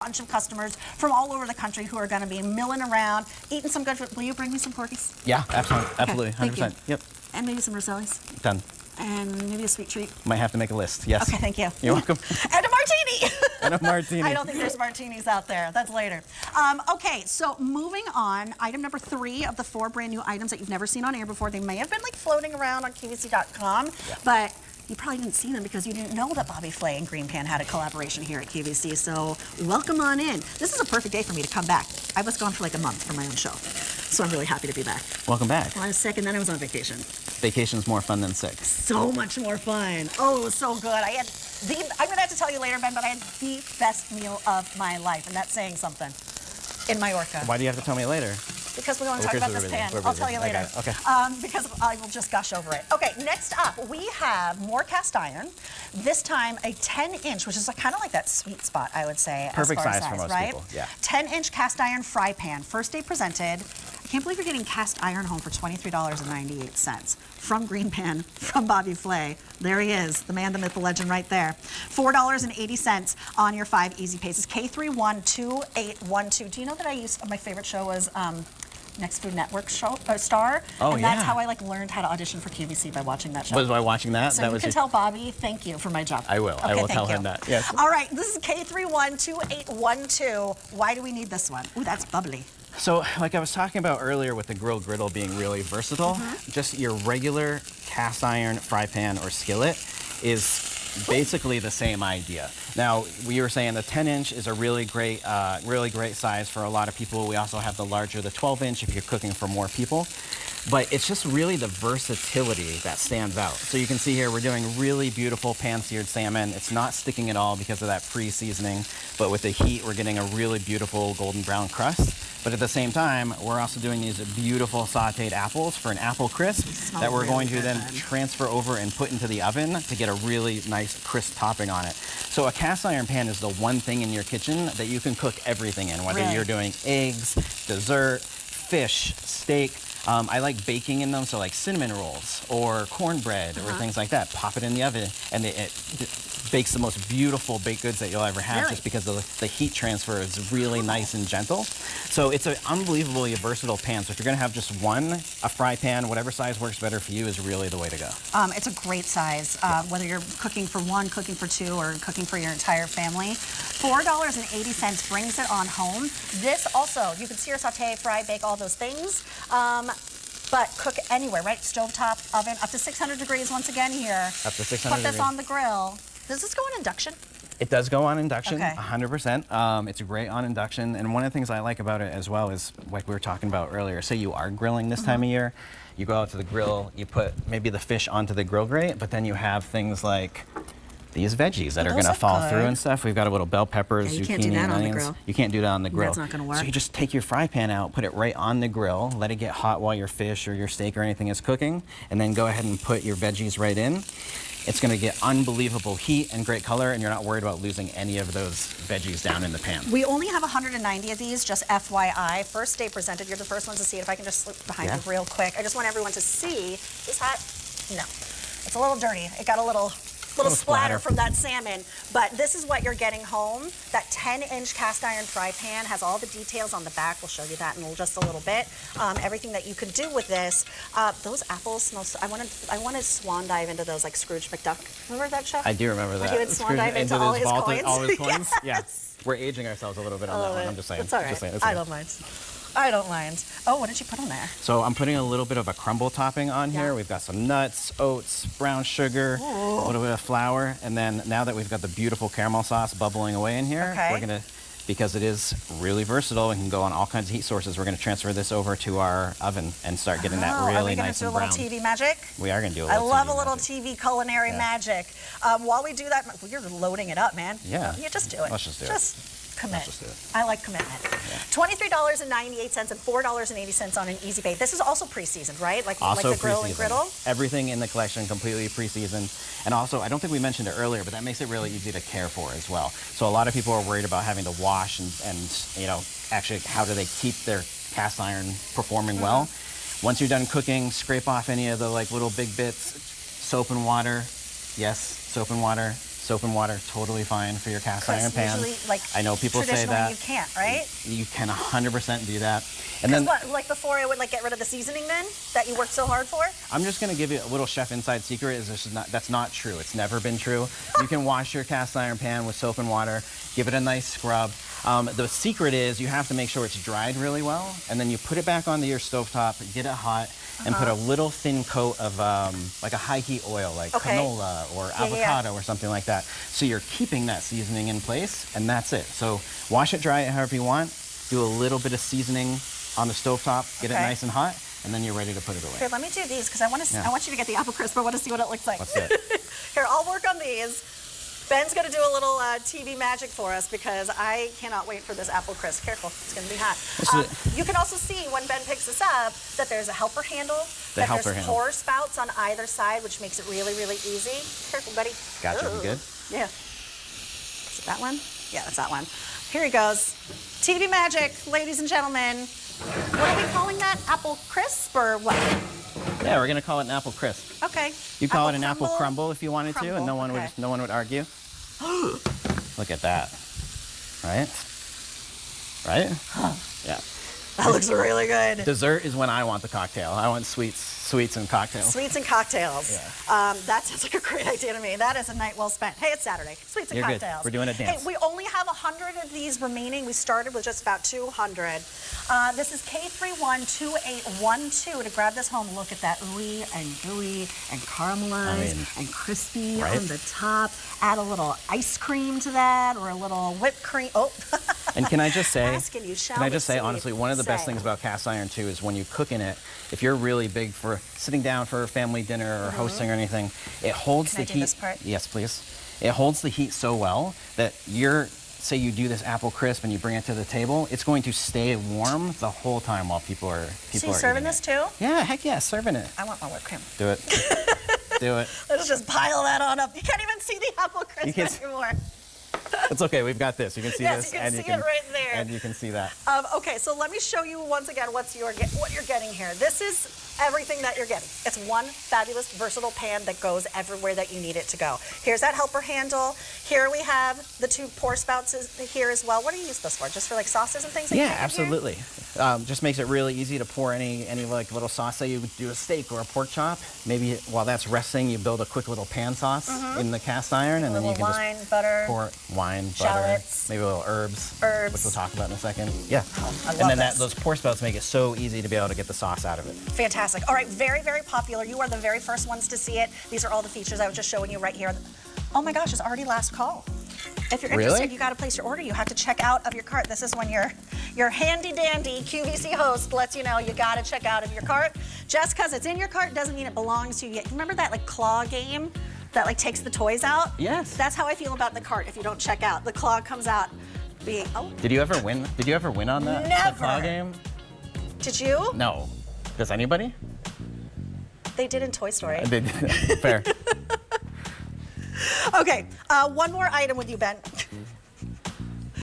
Bunch of customers from all over the country who are going to be milling around, eating some good food. Will you bring me some porkies? Yeah, absolutely, absolutely, okay, 100%. Yep. And maybe some Rosellis. Done. And maybe a sweet treat. Might have to make a list. Yes. Okay, thank you. You're welcome. And a martini. And a martini. I don't think there's martinis out there. That's later. Okay, so moving on, item number 3 of the 4 brand new items that you've never seen on air before. They may have been like floating around on QVC.com, but you probably didn't see them because you didn't know that Bobby Flay and GreenPan had a collaboration here at QVC. So welcome on in. This is a perfect day for me to come back. I was gone for like a month for my own show. So I'm really happy to be back. Welcome back. I was sick and then I was on vacation. Vacation's more fun than sick. So much more fun. Oh, it was so good. I had I'm gonna have to tell you later, Ben, but I had the best meal of my life, and that's saying something, in Mallorca. Why do you have to tell me later? Because we want to talk about this pan. I'll tell you later. Okay. Because I will just gush over it. Okay, next up, we have more cast iron. This time a 10-inch, which is kind of like that sweet spot, I would say. Perfect as far size as for most right? people, yeah. 10-inch cast iron fry pan, first day presented. I can't believe you're getting cast iron home for $23.98 from GreenPan, from Bobby Flay. There he is, the man, the myth, the legend right there. $4.80 on your 5 easy paces. K312812. Do you know that I used, my favorite show was Next Food Network star? Oh, and yeah. that's how I learned how to audition for QVC, by watching that show. Was by watching that? So that you was can tell Bobby, thank you for my job. I will. Okay, I will thank tell you. him that. Yes. All right, this is K312812. Why do we need this one? Ooh, that's bubbly. So, like I was talking about earlier with the grill griddle being really versatile, just your regular cast iron fry pan or skillet is basically the same idea. Now, we were saying the 10-inch is a really great size for a lot of people. We also have the larger, the 12-inch if you're cooking for more people. But it's just really the versatility that stands out. So you can see here we're doing really beautiful pan-seared salmon. It's not sticking at all because of that pre-seasoning, but with the heat we're getting a really beautiful golden brown crust. But at the same time, we're also doing these beautiful sauteed apples for an apple crisp that we're going to then transfer over and put into the oven to get a really nice crisp topping on it. So a cast iron pan is the one thing in your kitchen that you can cook everything in, whether you're doing eggs, dessert, fish, steak. I like baking in them, so like cinnamon rolls or cornbread or things like that. Pop it in the oven, and it bakes the most beautiful baked goods that you'll ever have just because the heat transfer is really nice and gentle. So it's an unbelievably versatile pan. So if you're going to have just one, a fry pan, whatever size works better for you is really the way to go. It's a great size, whether you're cooking for one, cooking for two, or cooking for your entire family. $4.80 brings it on home. This also, you can sear, saute, fry, bake, all those things. But cook anywhere, right? Stovetop, oven, up to 600 degrees once again here. Up to 600 Put this on the grill. Does this go on induction? It does go on induction, okay. 100%. It's great on induction, and one of the things I like about it as well is, like we were talking about earlier, say you are grilling this time of year, you go out to the grill, you put maybe the fish onto the grill grate, but then you have things like these veggies that are going to fall through and stuff. We've got a little bell peppers, zucchini, and onions. You can't do that on the grill. That's not going to work. So you just take your fry pan out, put it right on the grill, let it get hot while your fish or your steak or anything is cooking, and then go ahead and put your veggies right in. It's going to get unbelievable heat and great color, and you're not worried about losing any of those veggies down in the pan. We only have 190 of these, just FYI. First day presented. You're the first one to see it. If I can just slip behind you real quick. I just want everyone to see. Is this hot? No. It's a little dirty. It got a little splatter from that salmon, but this is what you're getting home. That 10-inch cast iron fry pan has all the details on the back. We'll show you that in just a little bit. Everything that you can do with this. Those apples smell so, I want to swan dive into those like Scrooge McDuck. Remember that show? I do remember that. He would swan dive into all his coins. All his coins? Yes. Yeah. We're aging ourselves a little bit on that one. I'm just saying. It's all right. I don't mind. I don't mind. Oh, what did you put on there? So I'm putting a little bit of a crumble topping on here. We've got some nuts, oats, brown sugar, a little bit of flour, and then now that we've got the beautiful caramel sauce bubbling away in here, we're gonna, because it is really versatile and can go on all kinds of heat sources, we're gonna transfer this over to our oven and start getting that really nice and brown. Are we gonna do a little TV magic? We are gonna do a little TV I love a little TV culinary magic. While we do that, you're loading it up, man. Yeah. You just do it. Let's just do it. Commit. Let's just do it. I like commitment. $23.98 and $4.80 on an easy bake. This is also pre-seasoned, right? Like the grill and griddle? Everything in the collection completely pre-seasoned. And also, I don't think we mentioned it earlier, but that makes it really easy to care for as well. So a lot of people are worried about having to wash and you know, actually how do they keep their cast iron performing well. Once you're done cooking, scrape off any of the like little big bits, soap and water. Yes, soap and water. soap and water, totally fine for your cast iron 'Cause pan. usually, like, I know people say traditionally that. you can't, right? You can 100% do that. And Because then what, like before I would like get rid of the seasoning then that you worked so hard for? I'm just gonna give you a little chef inside secret. Is this is not, that's not true. It's never been true. You can wash your cast iron pan with soap and water, give it a nice scrub. The secret is you have to make sure it's dried really well, and then you put it back onto your stovetop, get it hot, and put a little thin coat of like a high heat oil, like canola or avocado or something like that. So you're keeping that seasoning in place, and that's it. So wash it, dry it however you want. Do a little bit of seasoning on the stovetop, get it nice and hot, and then you're ready to put it away. Here, let me do these because I want to. I want you to get the apple crisp. I want to see what it looks like. Let's do it. Here, I'll work on these. Ben's going to do a little TV magic for us because I cannot wait for this apple crisp. Careful, it's going to be hot. You can also see when Ben picks this up that there's a helper handle, there's pour spouts on either side, which makes it really, really easy. Careful, buddy. Gotcha, you good? Yeah. Is it that one? Yeah, that's that one. Here he goes. TV magic, ladies and gentlemen. What are we calling that? Apple crisp or what? Yeah, we're gonna call it an apple crisp. Okay. You call it an apple crumble if you wanted to, and no one would argue. Look at that. Right? Right? Yeah. That looks really good. Dessert is when I want the cocktail. I want sweets and cocktails. Sweets and cocktails. Yeah. That sounds like a great idea to me. That is a night well spent. Hey, it's Saturday. Sweets and You're cocktails. Good. We're doing a dance. Hey, we only have 100 of these remaining. We started with just about 200. This is K312812 to grab this home. Look at that ooey and gooey and caramelized and crispy on the top. Add a little ice cream to that or a little whipped cream. Oh. And can I just say, honestly, one of the best things about cast iron too is when you cook in it, if you're really big for sitting down for a family dinner or hosting or anything, it holds the heat. This part? Yes, please. It holds the heat so well that say you do this apple crisp and you bring it to the table, it's going to stay warm the whole time while people are So you serving this too? Yeah, heck yeah, serving it. I want my whipped cream. Do it. Do it. Let's just pile that on up. You can't even see the apple crisp anymore. It's okay, we've got this. You can see this. You can see it right there. And you can see that. Okay, so let me show you once again what you're getting here. This is everything that you're getting. It's one fabulous, versatile pan that goes everywhere that you need it to go. Here's that helper handle. Here we have the two pour spouts here as well. What do you use this for? Just for like sauces and things? Yeah, absolutely. Just makes it really easy to pour any like little sauce. Say you do a steak or a pork chop. Maybe while that's resting, you build a quick little pan sauce in the cast iron, and then you can wine, just butter, pour wine, shallots, butter, maybe a little herbs, which we'll talk about in a second. Yeah, I love and then those pour spouts make it so easy to be able to get the sauce out of it. Fantastic. All right, very, very popular. You are the very first ones to see it. These are all the features I was just showing you right here. Oh my gosh, it's already last call. If you're interested, you got to place your order. You have to check out of your cart. This is when your handy dandy QVC host lets you know you got to check out of your cart. Just because it's in your cart doesn't mean it belongs to you. Remember that like claw game that like takes the toys out? Yes. That's how I feel about the cart. If you don't check out, the claw comes out being Did you ever win? Did you ever win on that? Never. The claw game? Did you? No. Does anybody? They did in Toy Story. They did. Fair. Okay, one more item with you, Ben.